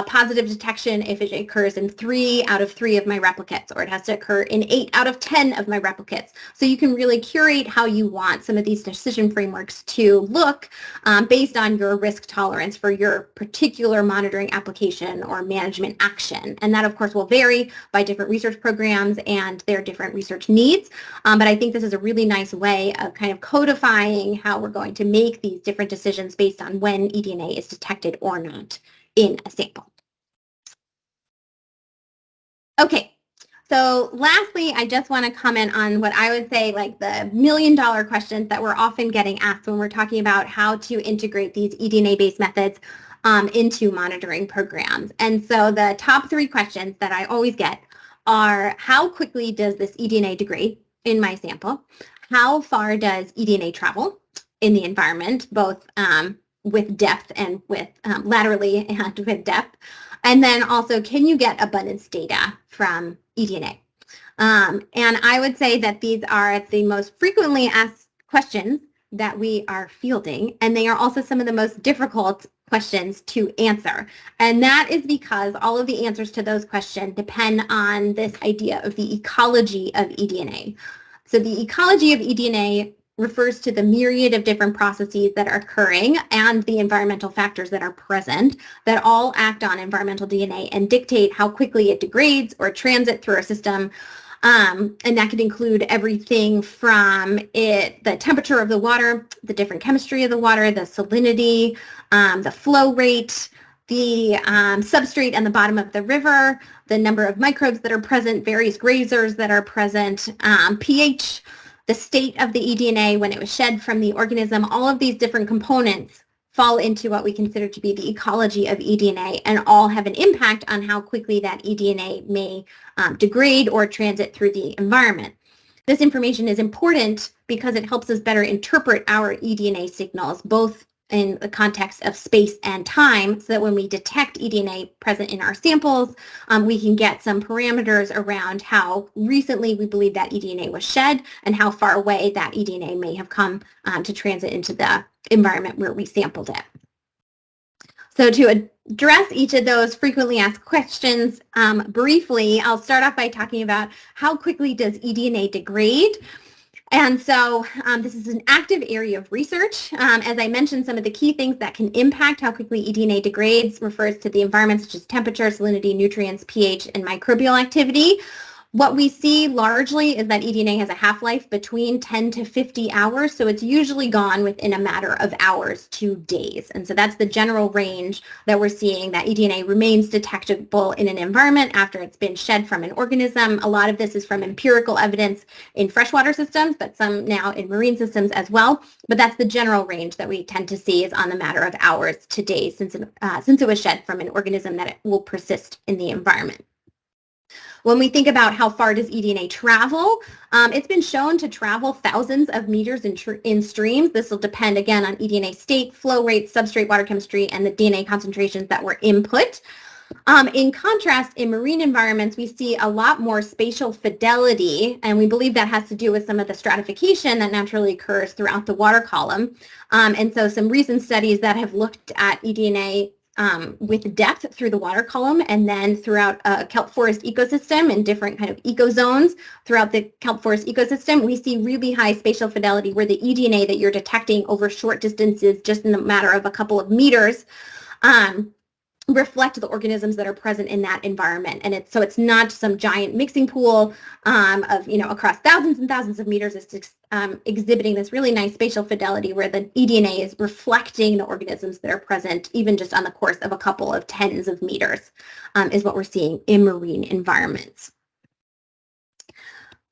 positive detection if it occurs in 3 out of 3 of my replicates, or it has to occur in 8 out of 10 of my replicates. So you can really curate how you want some of these decision frameworks to look based on your risk tolerance for your particular monitoring application or management action. And that, of course, will vary by different research programs and their different research needs. But I think this is a really nice way of kind of codifying how we're going to make these different decisions based on when eDNA is detected or not in a sample. Okay, so lastly, I just want to comment on what I would say like the million-dollar questions that we're often getting asked when we're talking about how to integrate these eDNA-based methods into monitoring programs. And so the top 3 questions that I always get are, how quickly does this eDNA degrade in my sample? How far does eDNA travel in the environment, both with depth and with laterally and with depth? And then also, can you get abundance data from eDNA? And I would say that these are the most frequently asked questions that we are fielding, and they are also some of the most difficult questions to answer. And that is because all of the answers to those questions depend on this idea of the ecology of eDNA. So the ecology of eDNA refers to the myriad of different processes that are occurring and the environmental factors that are present that all act on environmental DNA and dictate how quickly it degrades or transits through our system. And that could include everything from the temperature of the water, the different chemistry of the water, the salinity, the flow rate, the substrate and the bottom of the river, the number of microbes that are present, various grazers that are present, pH, the state of the eDNA when it was shed from the organism. All of these different components fall into what we consider to be the ecology of eDNA, and all have an impact on how quickly that eDNA may degrade or transit through the environment. This information is important because it helps us better interpret our eDNA signals, both in the context of space and time, so that when we detect eDNA present in our samples, we can get some parameters around how recently we believe that eDNA was shed and how far away that eDNA may have come to transit into the environment where we sampled it. So to address each of those frequently asked questions briefly, I'll start off by talking about how quickly does eDNA degrade. And so this is an active area of research. As I mentioned, some of the key things that can impact how quickly eDNA degrades refers to the environment, such as temperature, salinity, nutrients, pH, and microbial activity. What we see largely is that eDNA has a half-life between 10 to 50 hours, so it's usually gone within a matter of hours to days. And so that's the general range that we're seeing, that eDNA remains detectable in an environment after it's been shed from an organism. A lot of this is from empirical evidence in freshwater systems, but some now in marine systems as well. But that's the general range that we tend to see is on the matter of hours to days since it was shed from an organism that it will persist in the environment. When we think about how far does eDNA travel, it's been shown to travel thousands of meters in streams. This will depend, again, on eDNA state, flow rate, substrate, water chemistry, and the DNA concentrations that were input. In contrast, in marine environments, we see a lot more spatial fidelity, and we believe that has to do with some of the stratification that naturally occurs throughout the water column. And so some recent studies that have looked at eDNA with depth through the water column and then throughout a kelp forest ecosystem and different kind of ecozones throughout the kelp forest ecosystem, we see really high spatial fidelity where the eDNA that you're detecting over short distances, just in a matter of a couple of meters, reflect the organisms that are present in that environment. And it's not some giant mixing pool of, across thousands and thousands of meters. It's exhibiting this really nice spatial fidelity where the eDNA is reflecting the organisms that are present, even just on the course of a couple of tens of meters, is what we're seeing in marine environments.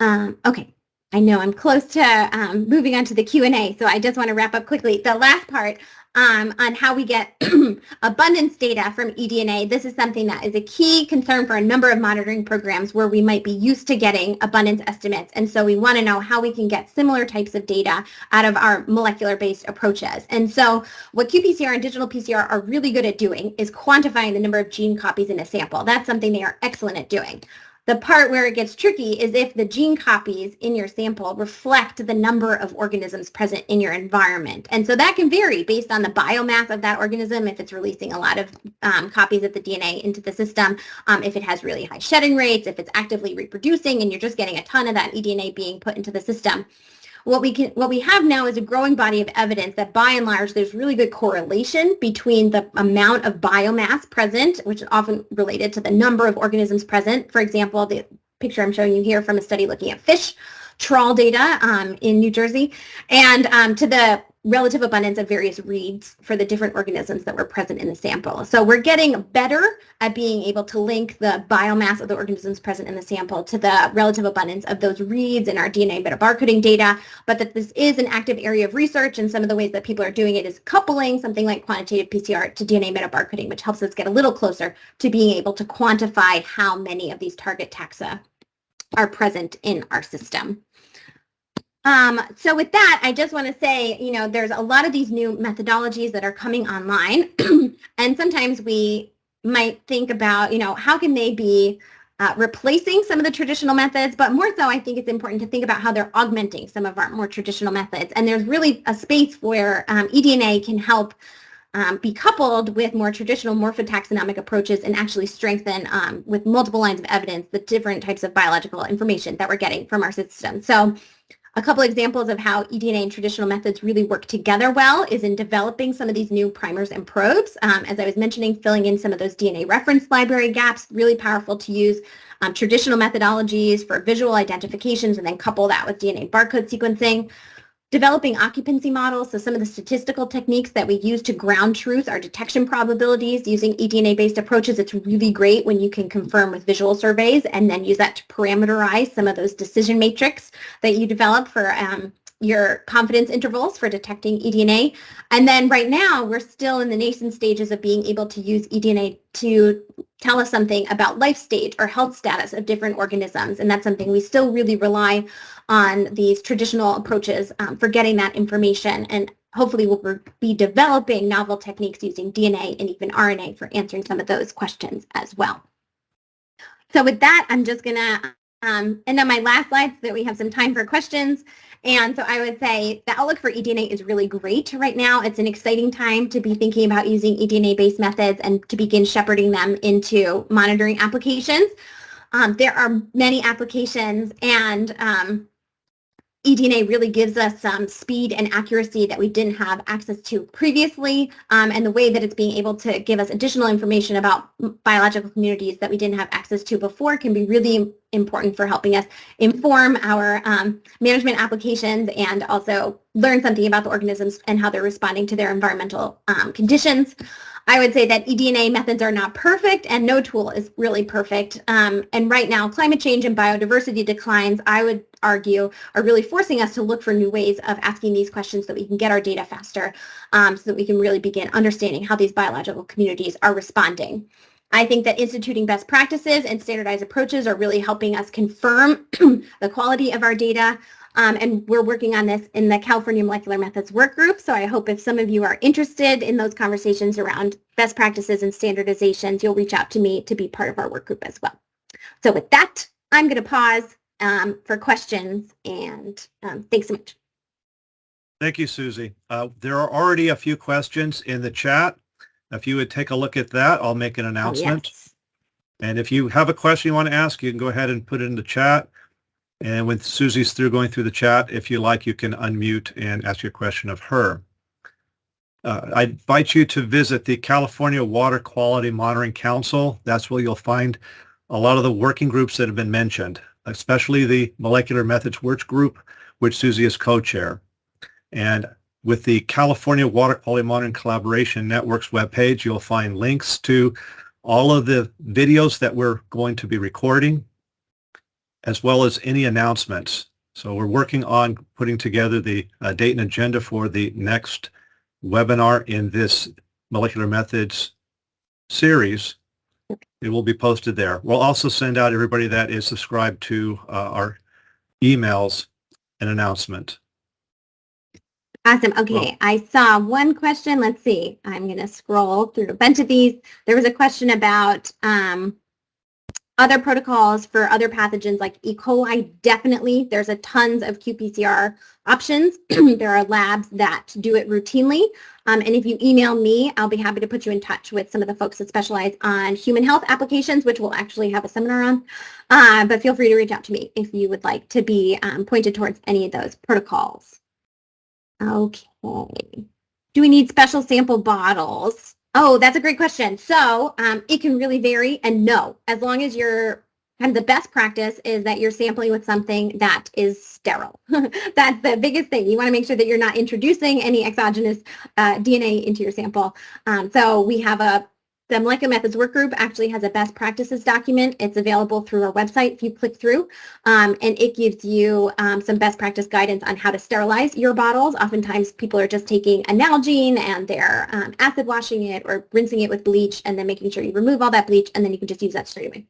Okay. I know I'm close to moving on to the Q&A, so I just want to wrap up quickly. The last part on how we get abundance data from eDNA, this is something that is a key concern for a number of monitoring programs where we might be used to getting abundance estimates. And so we want to know how we can get similar types of data out of our molecular-based approaches. And so what qPCR and digital PCR are really good at doing is quantifying the number of gene copies in a sample. That's something they are excellent at doing. The part where it gets tricky is if the gene copies in your sample reflect the number of organisms present in your environment. And so that can vary based on the biomass of that organism, if it's releasing a lot of copies of the DNA into the system, if it has really high shedding rates, if it's actively reproducing and you're just getting a ton of that eDNA being put into the system. What we have now is a growing body of evidence that by and large there's really good correlation between the amount of biomass present, which is often related to the number of organisms present. For example, the picture I'm showing you here from a study looking at fish trawl data in New Jersey, and to the relative abundance of various reads for the different organisms that were present in the sample. So we're getting better at being able to link the biomass of the organisms present in the sample to the relative abundance of those reads in our DNA metabarcoding data, but that this is an active area of research, and some of the ways that people are doing it is coupling something like quantitative PCR to DNA metabarcoding, which helps us get a little closer to being able to quantify how many of these target taxa are present in our system. So with that, I just want to say, there's a lot of these new methodologies that are coming online, and sometimes we might think about, how can they be replacing some of the traditional methods, but more so I think it's important to think about how they're augmenting some of our more traditional methods. And there's really a space where eDNA can help be coupled with more traditional morphotaxonomic approaches and actually strengthen with multiple lines of evidence the different types of biological information that we're getting from our system. So a couple examples of how eDNA and traditional methods really work together well is in developing some of these new primers and probes. As I was mentioning, filling in some of those DNA reference library gaps, really powerful to use traditional methodologies for visual identifications and then couple that with DNA barcode sequencing. Developing occupancy models, so some of the statistical techniques that we use to ground truth our detection probabilities using eDNA-based approaches. It's really great when you can confirm with visual surveys and then use that to parameterize some of those decision matrix that you develop for your confidence intervals for detecting eDNA. And then right now, we're still in the nascent stages of being able to use eDNA to tell us something about life stage or health status of different organisms. And that's something we still really rely on these traditional approaches for getting that information. And hopefully we'll be developing novel techniques using DNA and even RNA for answering some of those questions as well. So with that, I'm just going to end on my last slide so that we have some time for questions. And so I would say the outlook for eDNA is really great right now. It's an exciting time to be thinking about using eDNA-based methods and to begin shepherding them into monitoring applications. There are many applications, and eDNA really gives us some speed and accuracy that we didn't have access to previously, and the way that it's being able to give us additional information about biological communities that we didn't have access to before can be really important for helping us inform our management applications and also learn something about the organisms and how they're responding to their environmental conditions. I would say that eDNA methods are not perfect and no tool is really perfect. And right now, climate change and biodiversity declines, I would argue, are really forcing us to look for new ways of asking these questions so that we can get our data faster, so that we can really begin understanding how these biological communities are responding. I think that instituting best practices and standardized approaches are really helping us confirm the quality of our data. And we're working on this in the California Molecular Methods Work Group. So I hope if some of you are interested in those conversations around best practices and standardizations, you'll reach out to me to be part of our work group as well. So with that, I'm going to pause for questions, and thanks so much. Thank you, Susie. There are already a few questions in the chat. If you would take a look at that, I'll make an announcement. Oh, yes. And if you have a question you want to ask, you can go ahead and put it in the chat. And when Susie's through going through the chat, if you like, you can unmute and ask your question of her. I invite you to visit the California Water Quality Monitoring Council. That's where you'll find a lot of the working groups that have been mentioned, especially the Molecular Methods Work Group, which Susie is co-chair. And with the California Water Quality Monitoring Collaboration Network's webpage, you'll find links to all of the videos that we're going to be recording, as well as any announcements. So we're working on putting together the date and agenda for the next webinar in this Molecular Methods series. It will be posted there. We'll also send out everybody that is subscribed to our emails an announcement. Awesome. Okay, well, I saw one question. Let's see. I'm going to scroll through a bunch of these. There was a question about other protocols for other pathogens like E. coli. Definitely, there's a tons of qPCR options. There are labs that do it routinely. And if you email me, I'll be happy to put you in touch with some of the folks that specialize on human health applications, which we'll actually have a seminar on. But feel free to reach out to me if you would like to be pointed towards any of those protocols. Okay. Do we need special sample bottles? Oh, that's a great question. So it can really vary, and no, as long as you're kind of the best practice is that you're sampling with something that is sterile. That's the biggest thing. You want to make sure that you're not introducing any exogenous DNA into your sample. So we have the Molecular Methods Work Group actually has a best practices document. It's available through our website if you click through, and it gives you some best practice guidance on how to sterilize your bottles. Oftentimes people are just taking a Nalgene and they're acid washing it or rinsing it with bleach and then making sure you remove all that bleach, and then you can just use that straight away.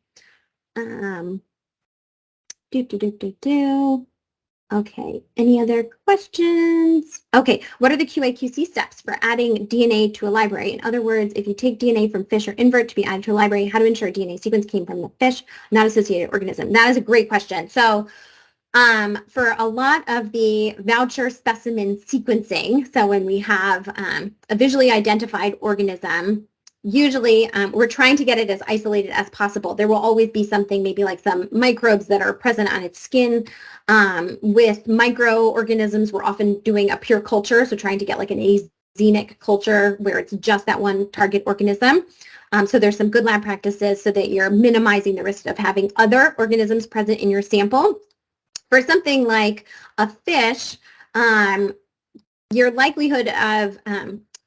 Okay, any other questions? Okay, what are the QA/QC steps for adding DNA to a library? In other words, if you take DNA from fish or invert to be added to a library, how to ensure DNA sequence came from the fish, not associated organism? That is a great question. So for a lot of the voucher specimen sequencing, so when we have a visually identified organism, usually we're trying to get it as isolated as possible. There will always be something, maybe like some microbes that are present on its skin. With microorganisms, we're often doing a pure culture, so trying to get like an azenic culture where it's just that one target organism. So there's some good lab practices so that you're minimizing the risk of having other organisms present in your sample. For something like a fish, your likelihood of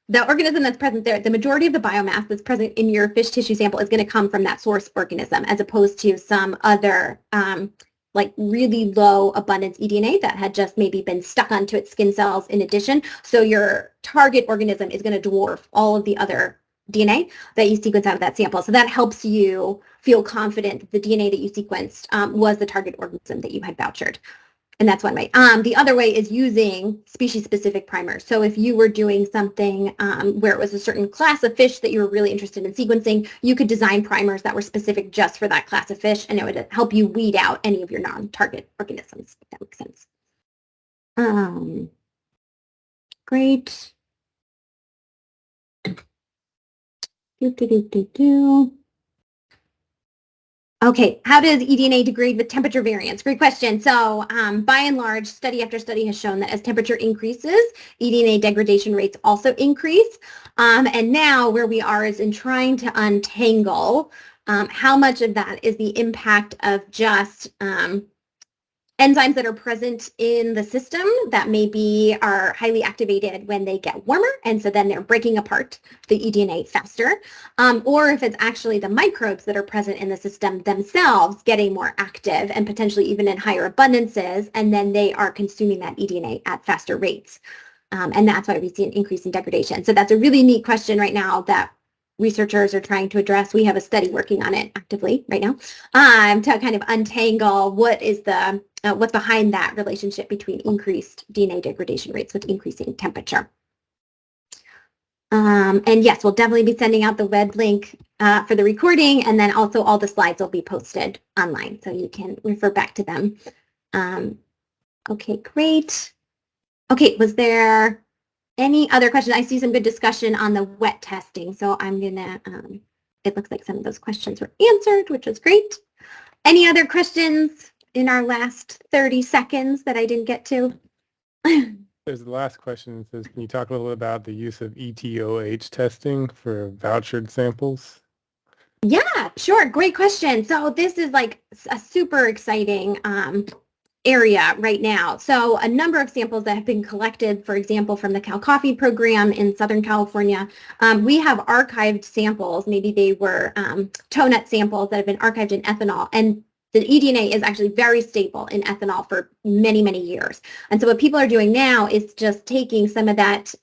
the organism that's present there, the majority of the biomass that's present in your fish tissue sample is going to come from that source organism as opposed to some other like really low abundance eDNA that had just maybe been stuck onto its skin cells in addition. So your target organism is going to dwarf all of the other DNA that you sequence out of that sample. So that helps you feel confident that the DNA that you sequenced was the target organism that you had vouchered. And that's one way. The other way is using species-specific primers. So if you were doing something where it was a certain class of fish that you were really interested in sequencing, you could design primers that were specific just for that class of fish, and it would help you weed out any of your non-target organisms, if that makes sense. Great. Okay, how does eDNA degrade with temperature variance? Great question. So by and large, study after study has shown that as temperature increases, eDNA degradation rates also increase. And now where we are is in trying to untangle how much of that is the impact of just enzymes that are present in the system that maybe are highly activated when they get warmer, and so then they're breaking apart the eDNA faster, or if it's actually the microbes that are present in the system themselves getting more active and potentially even in higher abundances, and then they are consuming that eDNA at faster rates. And that's why we see an increase in degradation. So that's a really neat question right now that researchers are trying to address. We have a study working on it actively right now to kind of untangle what is the what's behind that relationship between increased DNA degradation rates with increasing temperature. And yes, we'll definitely be sending out the web link for the recording, and then also all the slides will be posted online, so you can refer back to them. Okay, great. Okay, was there any other questions? I see some good discussion on the wet testing, so I'm gonna, it looks like some of those questions were answered, which was great. Any other questions in our last 30 seconds that I didn't get to? There's the last question. It says, can you talk a little bit about the use of ETOH testing for vouchered samples? Yeah, sure. Great question. So this is like a super exciting area right now. So a number of samples that have been collected, for example, from the Cal Coffee program in Southern California, we have archived samples. Maybe they were tow nut samples that have been archived in ethanol, and the eDNA is actually very stable in ethanol for many, many years. And so what people are doing now is just taking some of that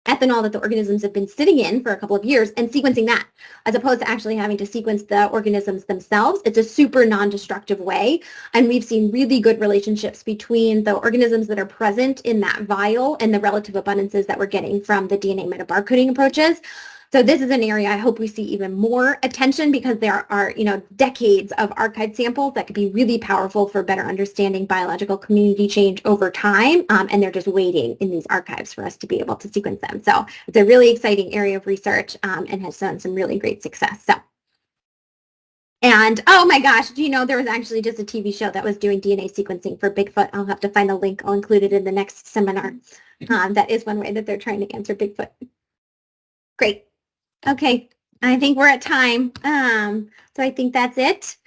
ethanol that the organisms have been sitting in for a couple of years and sequencing that, as opposed to actually having to sequence the organisms themselves. It's a super non-destructive way, and we've seen really good relationships between the organisms that are present in that vial and the relative abundances that we're getting from the DNA metabarcoding approaches. So this is an area I hope we see even more attention, because there are, decades of archived samples that could be really powerful for better understanding biological community change over time, and they're just waiting in these archives for us to be able to sequence them. So it's a really exciting area of research and has shown some really great success. So, and oh my gosh, do you know there was actually just a TV show that was doing DNA sequencing for Bigfoot? I'll have to find the link. I'll include it in the next seminar. That is one way that they're trying to answer Bigfoot. Great. Okay, I think we're at time. So I think that's it.